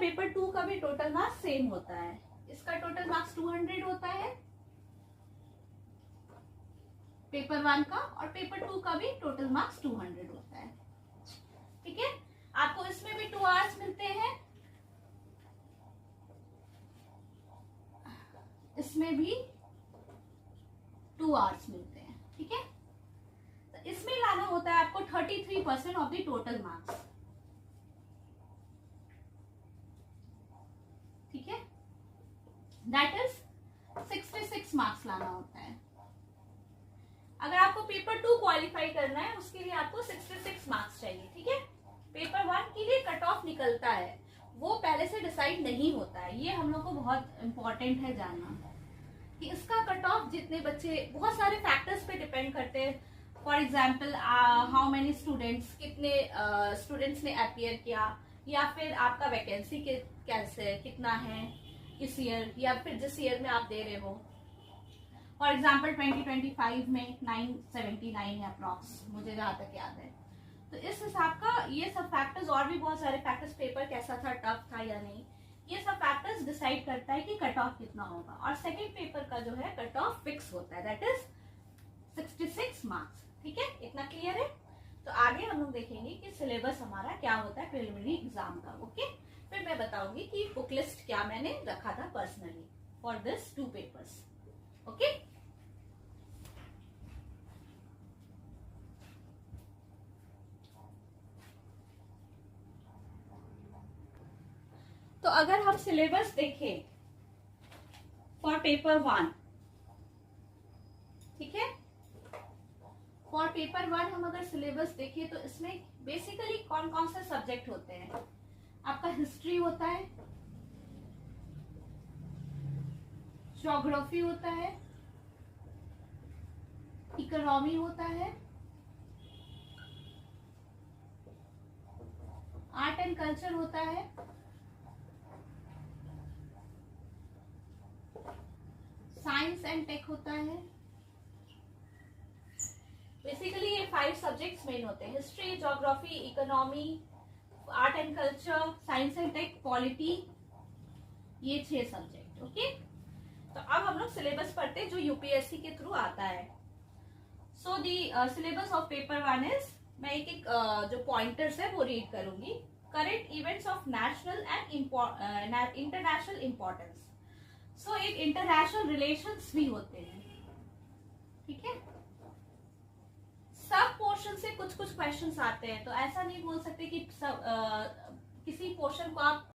Paper 2 का भी total marks same होता है। इसका टोटल मार्क्स 200 होता है पेपर 1 का, और पेपर 2 का भी टोटल मार्क्स 200 होता है। ठीक है, आपको इसमें भी 2 आवर्स मिलते हैं, इसमें भी 2 आवर्स मिलते हैं। ठीक है, तो इसमें लाना होता है आपको 33% ऑफ द टोटल मार्क्स। ठीक है, दैट इज 66 मार्क्स लाना होता है। अगर आपको पेपर 2 क्वालिफाई करना है उसके लिए आपको 66 मार्क्स चाहिए। ठीक है, पेपर 1 के लिए कट ऑफ निकलता है, वो पहले से डिसाइड नहीं होता है। ये हम लोग को बहुत इंपॉर्टेंट है जानना कि इसका कट ऑफ जितने बच्चे, बहुत सारे फैक्टर्स पे डिपेंड करते हैं। For example how many students, कितने स्टूडेंट्स ने अपियर किया, या फिर आपका वैकेंसी कैसे कितना है इस ईयर, या फिर जिस ईयर में आप दे रहे हो। फॉर एग्जाम्पल 2025 में 979 है अप्रॉक्स, मुझे जहां तक याद है। तो इस हिसाब का ये सब फैक्टर्स, और भी बहुत सारे फैक्टर्स, पेपर कैसा था, टफ था या नहीं, ये सब फैक्टर्स डिसाइड करता है कि कट ऑफ कितना होगा। और सेकंड पेपर का जो है कट ऑफ फिक्स होता है, दैट इज 66 मार्क्स। ठीक है, इतना क्लियर है। तो आगे हम लोग देखेंगे कि सिलेबस हमारा क्या होता है प्रिलिमिनरी एग्जाम का। ओके, फिर मैं बताऊंगी कि बुक लिस्ट क्या मैंने रखा था personally for this 2 papers. Okay, तो अगर हम सिलेबस देखें फॉर पेपर 1, ठीक है, फॉर पेपर 1 हम अगर सिलेबस देखें तो इसमें बेसिकली कौन कौन से सब्जेक्ट होते हैं। आपका हिस्ट्री होता है, ज्योग्राफी होता है, इकोनॉमी होता है, आर्ट एंड कल्चर होता है, साइंस एंड टेक होता है। बेसिकली ये 5 सब्जेक्ट्स मेन होते हैं, history, geography, economy, art and culture, science and tech, polity, ये 6 सब्जेक्ट। ओके, तो अब हम लोग सिलेबस पढ़ते हैं जो यूपीएससी के थ्रू आता है। So the syllabus of paper 1 is, मैं एक एक जो पॉइंटर्स है वो रीड करूंगी। Current events of national and international importance. So एक इंटरनेशनल रिलेशंस भी होते हैं। ठीक है, सब पोर्शन से कुछ कुछ क्वेश्चंस आते हैं, तो ऐसा नहीं बोल सकते कि सब किसी पोर्शन को आप